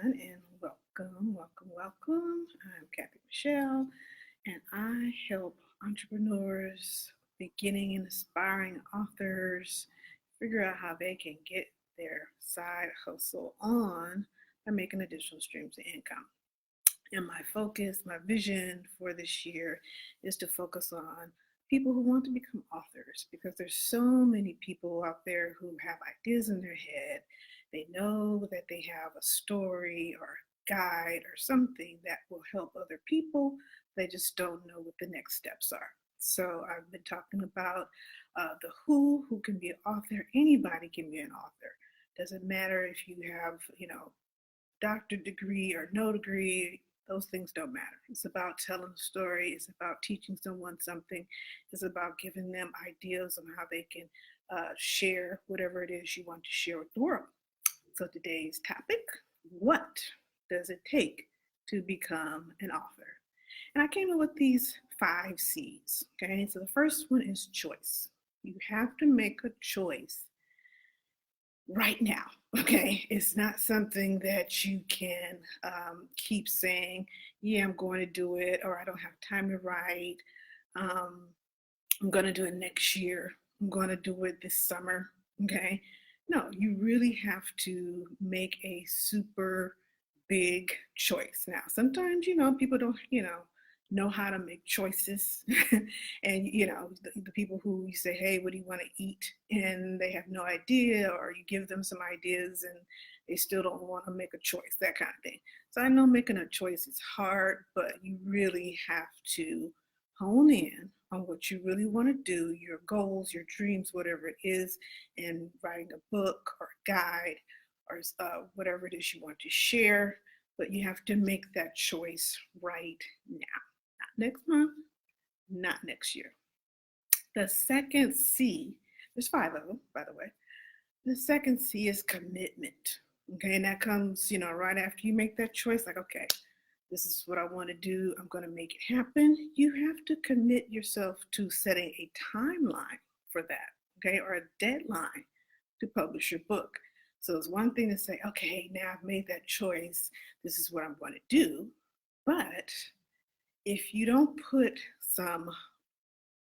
and welcome. I'm Kathy Michelle, and I help entrepreneurs, beginning and aspiring authors figure out how they can get their side hustle on by making additional streams of income. And my focus, my vision for this year is to focus on people who want to become authors because there's so many people out there who have ideas in their head. They know that they have a story or a guide or something that will help other people. They just don't know what the next steps are. So I've been talking about the who can be an author. Anybody can be an author. Doesn't matter if you have, doctorate degree or no degree, those things don't matter. It's about telling a story. It's about teaching someone something. It's about giving them ideas on how they can share whatever it is you want to share with the world. So today's topic, what does it take to become an author? And I came up with these 5 C's. Okay, so the first one is choice. You have to make a choice right now. Okay, it's not something that you can keep saying, yeah, I'm going to do it, or I don't have time to write. Um, I'm going to do it next year. I'm going to do it this summer. Okay, no, you really have to make a super big choice. Now, sometimes, people don't, know how to make choices. And, the people who you say, hey, what do you want to eat? And they have no idea, or you give them some ideas and they still don't want to make a choice, that kind of thing. So I know making a choice is hard, but you really have to hone in on what you really want to do, your goals, your dreams, whatever it is, and writing a book or a guide or whatever it is you want to share. But you have to make that choice right now. Not next month, not next year. The second C, there's 5 of them, by the way. The second C is commitment. Okay, and that comes, right after you make that choice, like, okay, this is what I want to do. I'm going to make it happen. You have to commit yourself to setting a timeline for that, okay, or a deadline to publish your book. So it's one thing to say, okay, now I've made that choice. This is what I'm going to do. But if you don't put some,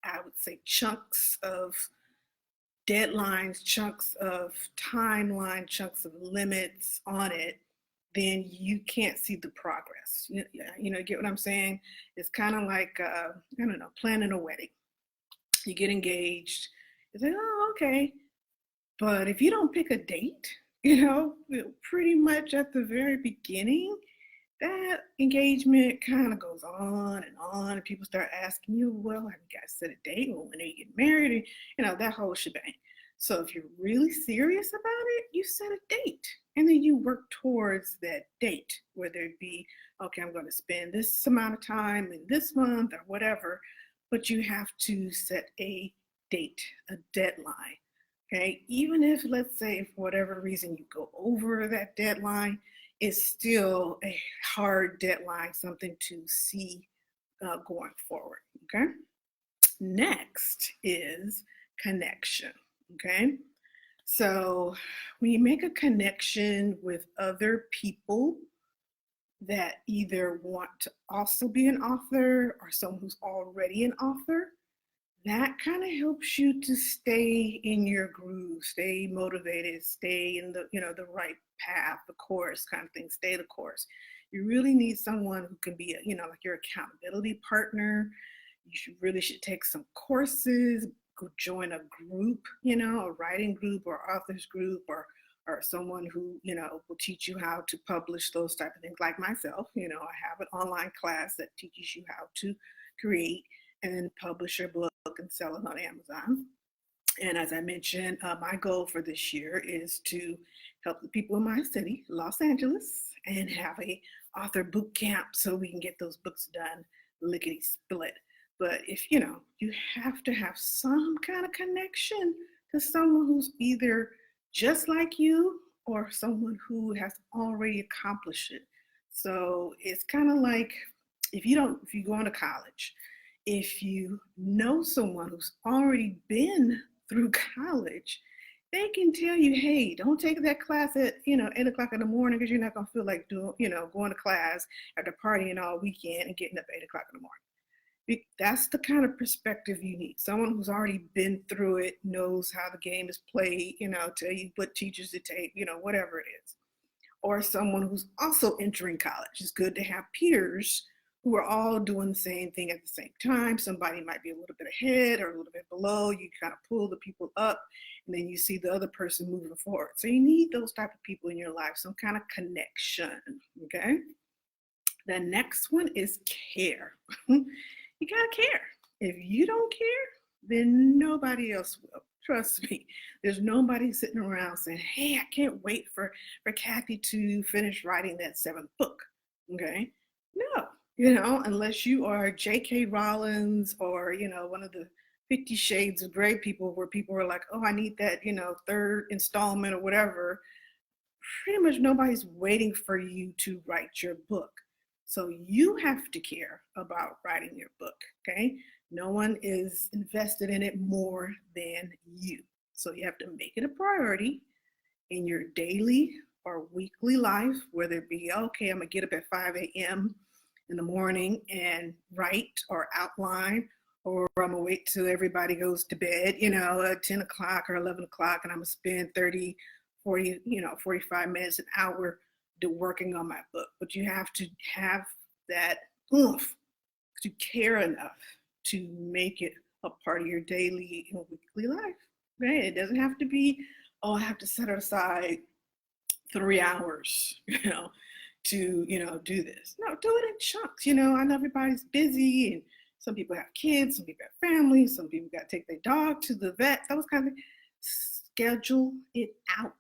I would say, chunks of deadlines, chunks of timeline, chunks of limits on it, then you can't see the progress. Get what I'm saying? It's kind of like, I don't know, planning a wedding. You get engaged, you say, oh, okay. But if you don't pick a date, pretty much at the very beginning, that engagement kind of goes on, and people start asking you, well, have you guys set a date? Well, when are you getting married? That whole shebang. So if you're really serious about it, you set a date, and then you work towards that date, whether it be, okay, I'm going to spend this amount of time in this month or whatever, but you have to set a date, a deadline. Okay, even if, let's say, for whatever reason you go over that deadline, it's still a hard deadline, something to see going forward. Okay, next is connection. Okay, so when you make a connection with other people that either want to also be an author or someone who's already an author, that kind of helps you to stay in your groove, stay motivated, stay in the right path, the course kind of thing, stay the course. You really need someone who can be, like your accountability partner. You should take some courses, go join a group, a writing group or authors group, or someone who, will teach you how to publish, those type of things. Like myself, I have an online class that teaches you how to create and then publish your book and sell it on Amazon. And as I mentioned, my goal for this year is to help the people in my city, Los Angeles, and have a author boot camp so we can get those books done lickety split. But if you have to have some kind of connection to someone who's either just like you or someone who has already accomplished it. So it's kind of like if you go into college, if you know someone who's already been through college, They can tell you, hey, don't take that class at 8 o'clock in the morning because you're not gonna feel like doing going to class after partying all weekend and getting up at 8 o'clock in the morning. That's the kind of perspective you need. Someone who's already been through it, knows how the game is played, tell you what teachers to take, whatever it is. Or someone who's also entering college. It's good to have peers who are all doing the same thing at the same time. Somebody might be a little bit ahead or a little bit below. You kind of pull the people up, and then you see the other person moving forward. So you need those type of people in your life, some kind of connection, okay? The next one is care. You gotta care. If you don't care, then nobody else will. Trust me. There's nobody sitting around saying, hey, I can't wait for Kathy to finish writing that 7th book. Okay? No, unless you are J.K. Rowling or, one of the 50 Shades of Grey people where people are like, oh, I need that, 3rd installment or whatever. Pretty much nobody's waiting for you to write your book. So you have to care about writing your book, okay? No one is invested in it more than you. So you have to make it a priority in your daily or weekly life, whether it be, okay, I'm gonna get up at 5 a.m. in the morning and write or outline, or I'm gonna wait till everybody goes to bed, at 10 o'clock or 11 o'clock, and I'm gonna spend 30, 40, 45 minutes, an hour working on my book. But you have to have that oomph to care enough to make it a part of your daily and weekly life. Right? It doesn't have to be, oh, I have to set aside 3 hours, to, do this. No, do it in chunks. I know everybody's busy and some people have kids, some people have families, some people got to take their dog to the vet, those kind of things. Schedule it out,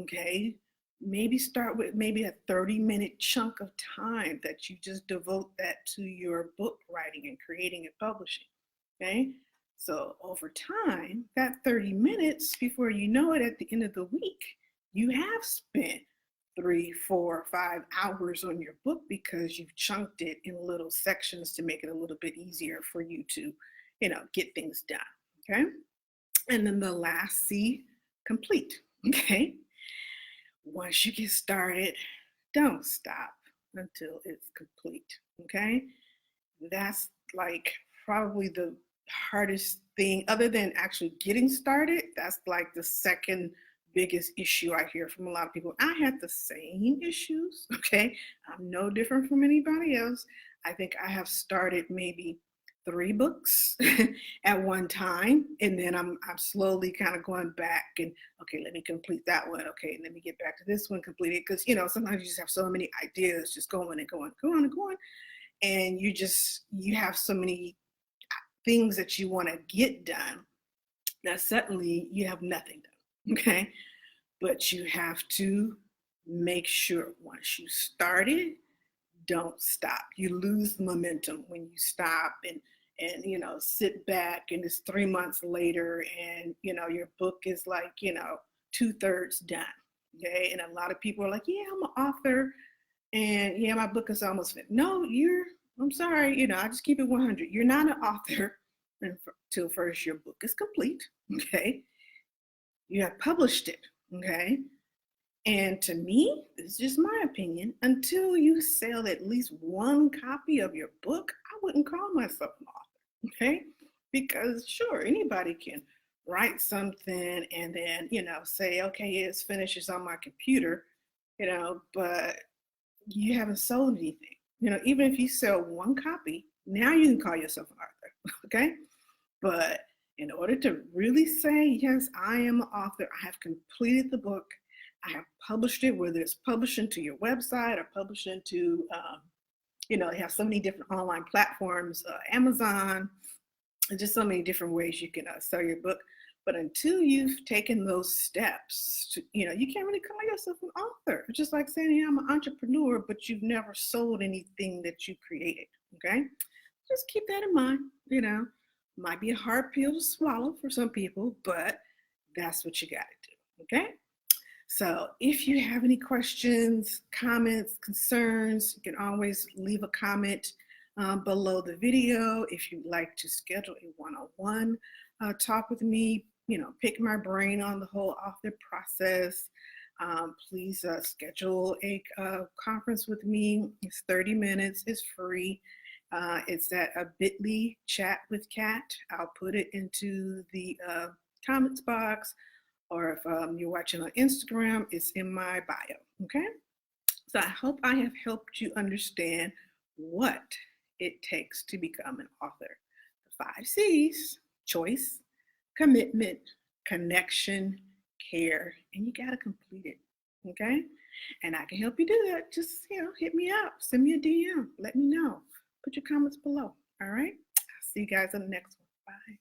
okay? Maybe start with maybe a 30-minute chunk of time that you just devote that to your book writing and creating and publishing, okay? So over time, that 30 minutes, before you know it, at the end of the week, you have spent 3, 4, 5 hours on your book because you've chunked it in little sections to make it a little bit easier for you to, get things done, okay? And then the last C, complete, okay? Once you get started, don't stop until it's complete, okay? That's like probably the hardest thing, other than actually getting started. That's like the second biggest issue I hear from a lot of people. I had the same issues, okay? I'm no different from anybody else. I think I have started maybe 3 books at one time, and then I'm slowly kind of going back and, okay, let me complete that one. Okay, let me get back to this one, complete it, because sometimes you just have so many ideas just going and going, going and going, and you have so many things that you want to get done that suddenly you have nothing done. Okay, but you have to make sure once you started, don't stop. You lose momentum when you stop and sit back and it's 3 months later and your book is like 2/3 done. Okay, and a lot of people are like, yeah, I'm an author and yeah, my book is almost finished. No, I'm sorry, I just keep it 100. You're not an author until first your book is complete. Okay, you have published it. Okay, and to me, this is just my opinion, until you sell at least 1 copy of your book, I wouldn't call myself an author, okay? Because sure, anybody can write something and then, say, okay, it's finished, it's on my computer, but you haven't sold anything. Even if you sell 1 copy, now you can call yourself an author, okay? But in order to really say, yes, I am an author, I have completed the book, I have published it, whether it's publishing to your website or publishing to, they have so many different online platforms, Amazon, and just so many different ways you can sell your book. But until you've taken those steps, you can't really call yourself an author. It's just like saying, I'm an entrepreneur, but you've never sold anything that you created, okay? Just keep that in mind, Might be a hard pill to swallow for some people, but that's what you got to do, okay? So if you have any questions, comments, concerns, you can always leave a comment below the video. If you'd like to schedule a one-on-one talk with me, pick my brain on the whole author process, please schedule a conference with me. It's 30 minutes. It's free. It's at a bit.ly chat with Kat. I'll put it into the comments box, or if you're watching on Instagram, it's in my bio. Okay? So I hope I have helped you understand what it takes to become an author. The 5 C's: choice, commitment, connection, care, and you got to complete it. Okay? And I can help you do that. Just, hit me up, send me a DM, let me know. Put your comments below. All right? I'll see you guys on the next one. Bye.